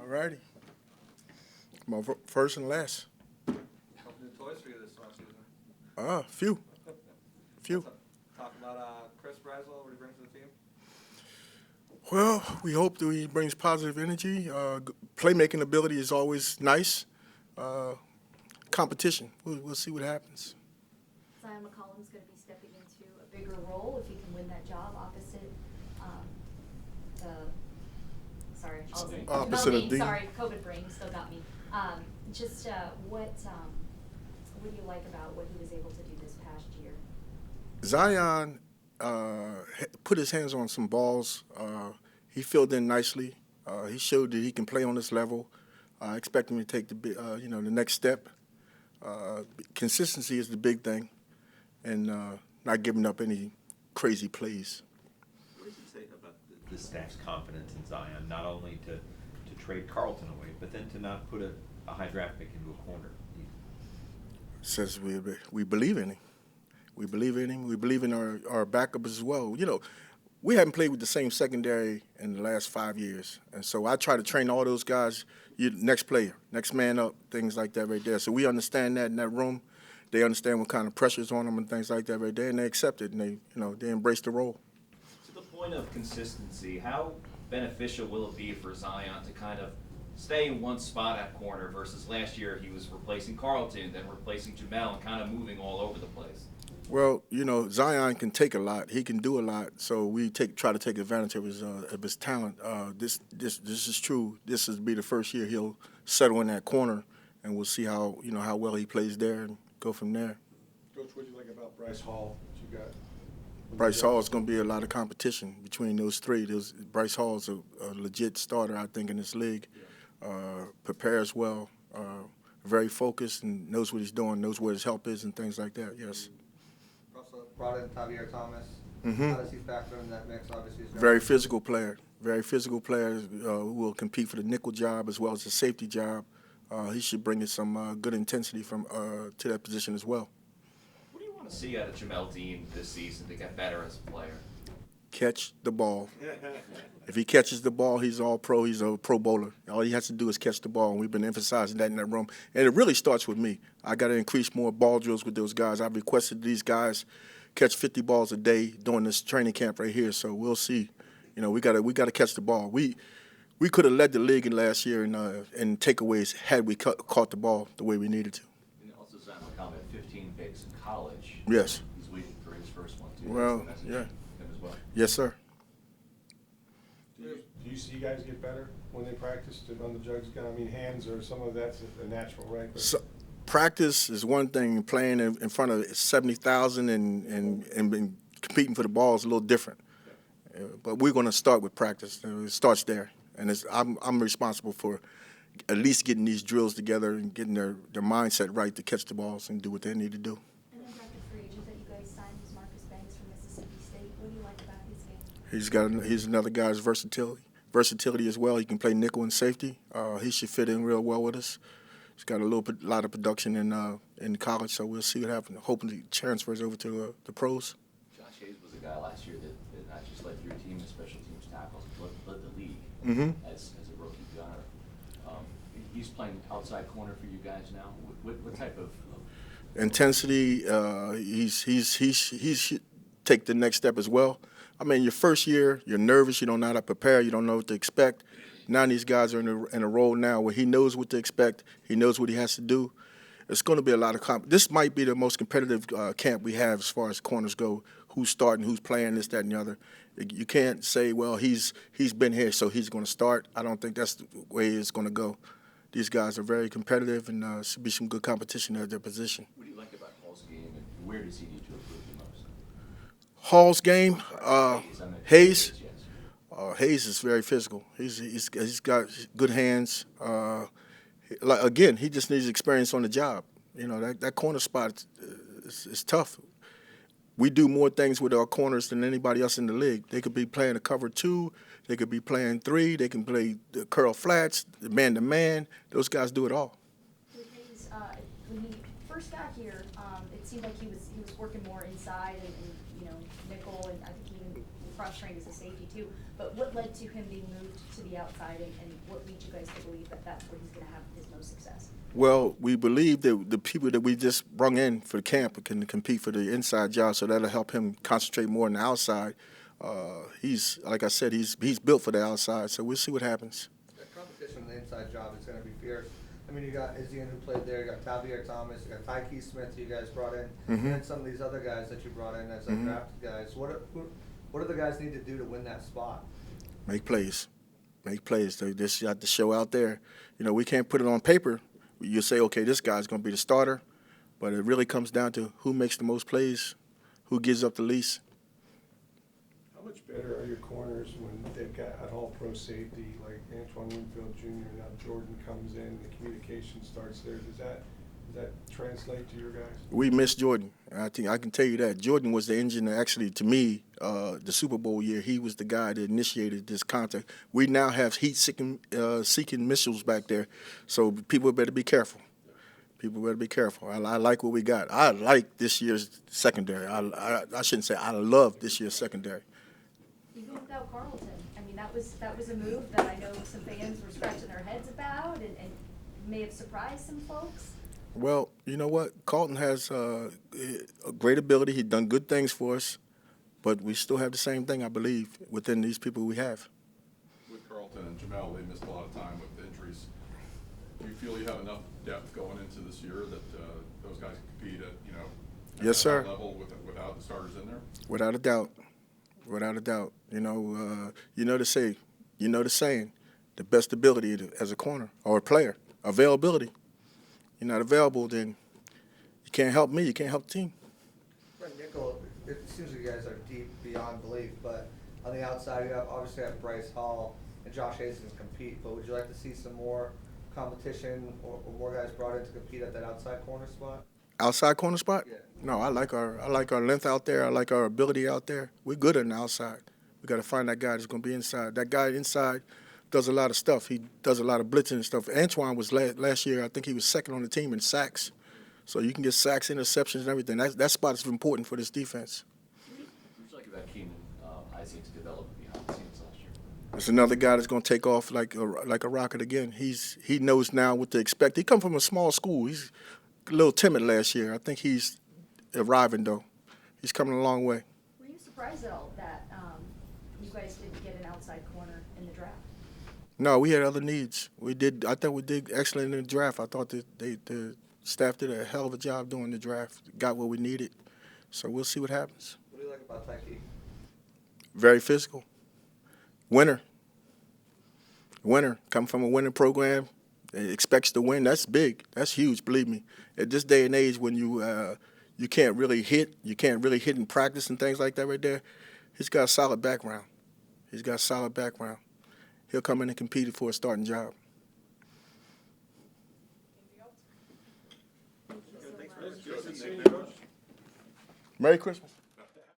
All righty. My first and last. Couple new toys for you this offseason. Few. Talk about Chris Braswell, what he brings to the team. Well, we hope that he brings positive energy. Playmaking ability is always nice. Competition. We'll see what happens. Zyon McCollum is going to be stepping into a bigger role if he can win that job opposite opposite of Dean. Sorry, COVID brain still got me. What do you like about what he was able to do this past year? Zion put his hands on some balls. He filled in nicely. He showed that he can play on this level. I expect him to take the next step. Consistency is the big thing, and not giving up any crazy plays. What does it say about the staff's confidence in Zion, not only to trade Carlton away, but then to not put a high draft pick into a corner? Says we believe in him. We believe in him. We believe in our backup as well. You know, we haven't played with the same secondary in the last 5 years. And so I try to train all those guys, next player, next man up, things like that right there. So we understand that in that room. They understand what kind of pressure's on them and things like that right there, and they accept it, and they embrace the role. To the point of consistency, how beneficial will it be for Zion to kind of stay in one spot at corner versus last year he was replacing Carlton, then replacing Jamel, and kind of moving all over the place? Well, Zion can take a lot. He can do a lot. So we try to take advantage of his talent. This is true. This will be the first year he'll settle in that corner, and we'll see how well he plays there and go from there. Coach, what do you like about Bryce Hall that you got? Bryce Hall is going to be a lot of competition between those three. Bryce Hall is a legit starter, I think, in this league. Prepares well, very focused, and knows what he's doing, knows where his help is, and things like that. Yes. Also brought in Javier Thomas. Mm-hmm. How does he factor in that mix? Obviously, he's very physical player. Very physical player who will compete for the nickel job as well as the safety job. He should bring in some good intensity to that position as well. What do you want to see out of Jamel Dean this season to get better as a player? Catch the ball. If he catches the ball, he's all pro. He's a pro bowler. All he has to do is catch the ball, and we've been emphasizing that in that room. And it really starts with me. I got to increase more ball drills with those guys. I've requested these guys catch 50 balls a day during this training camp right here. So we'll see. We got to catch the ball. We could have led the league in last year in takeaways had we caught the ball the way we needed to. And also, Zyon McCollum had 15 picks in college. Yes. He's waiting for his first one, too. Well, yeah. Him as well. Yes, sir. Do you see guys get better when they practice on the jugs? Hands or some of that's a natural, right? So, practice is one thing. Playing in front of 70,000 and competing for the ball is a little different. But we're going to start with practice. It starts there, and I'm responsible for at least getting these drills together and getting their mindset right to catch the balls and do what they need to do. And then drafted free agent that you guys signed was Marcus Banks from Mississippi State. What do you like about his game? He's another guy's versatility as well. He can play nickel and safety. He should fit in real well with us. He's got a lot of production in college, so we'll see what happens. Hoping he transfers over to the pros. Josh Hayes was a guy last year that not just led your team in special teams tackles, but led the league as a rookie gunner. He's playing outside corner for you guys now. What type of intensity? He should take the next step as well. Your first year, you're nervous. You don't know how to prepare. You don't know what to expect. Now these guys are in a role now where he knows what to expect. He knows what he has to do. It's going to be a lot of This might be the most competitive camp we have as far as corners go. Who's starting, who's playing, this, that, and the other. You can't say, well, he's been here, so he's going to start. I don't think that's the way it's going to go. These guys are very competitive, and should be some good competition at their position. What do you like about Hall's game, and where does he need to improve the most? Hall's game, Hayes. Yes. Hayes is very physical. He's got good hands. Again, he just needs experience on the job. That corner spot is tough. We do more things with our corners than anybody else in the league. They could be playing a cover 2. They could be playing 3. They can play the curl flats, the man-to-man. Those guys do it all. With Hayes, when he first got here, it seemed like he was working more inside and nickel, and I think he even frustrating as a safety too. But what led to him being moved to the outside, and what leads you guys to believe that that's where he's going to have his most success? Well, we believe that the people that we just brung in for the camp can compete for the inside job, so that'll help him concentrate more on the outside. He's, like I said, he's built for the outside, so we'll see what happens. The competition on the inside job is going to be fierce. I mean, you got Izzian who played there, you got Tavier Thomas, you got Tyke Smith who you guys brought in, and then some of these other guys that you brought in as drafted guys. What do the guys need to do to win that spot? Make plays. Make plays. They just got to show out there. You know, we can't put it on paper. You say, okay, this guy's going to be the starter, but it really comes down to who makes the most plays, who gives up the least. How much better are your corners when they've got an all-pro safety like Antoine Winfield Jr., now Jordan comes in, the communication starts there? Does that translate to your guys? We miss Jordan. I think I can tell you that. Jordan was the engine that actually, to me, the Super Bowl year, he was the guy that initiated this contact. We now have heat-seeking missiles back there, so people better be careful. People better be careful. I like what we got. I like this year's secondary. I shouldn't say I love this year's secondary. Even without Carlton, I mean, that was a move that I know some fans were scratching their heads about, and may have surprised some folks. Well, you know what? Carlton has a great ability. He's done good things for us, but we still have the same thing, I believe, within these people we have. With Carlton and Jamel, they missed a lot of time with injuries. Do you feel you have enough depth going into this year that those guys can compete at, Yes, sir. that level without the starters in there? Without a doubt. Without a doubt. You know the saying, the best ability as a corner or a player, availability. You're not available, then you can't help me. You can't help the team. Brent Nickel, it seems like you guys are deep beyond belief, but on the outside, you obviously have Bryce Hall and Josh Hayes can compete, but would you like to see some more competition or more guys brought in to compete at that outside corner spot? Outside corner spot? Yeah. No, I like our length out there. I like our ability out there. We're good on the outside. We got to find that guy that's going to be inside. That guy inside does a lot of stuff. He does a lot of blitzing and stuff. Antoine was last year, I think he was second on the team in sacks. So you can get sacks, interceptions, and everything. That spot is important for this defense. What would you like about Keenan Ising to develop behind the scenes last year? There's another guy that's going to take off like a rocket again. He knows now what to expect. He come from a small school. He's a little timid last year. I think he's arriving, though. He's coming a long way. Were you surprised at all that you guys didn't get an outside corner in the draft? No, we had other needs. I think we did excellent in the draft. I thought that the staff did a hell of a job doing the draft. Got what we needed. So we'll see what happens. What do you like about Tyke? Very physical. Winner. Come from a winning program. Expects to win. That's big. That's huge, believe me. At this day and age when you can't really hit in practice and things like that right there, he's got a solid background. He'll come in and compete for a starting job. Merry Christmas.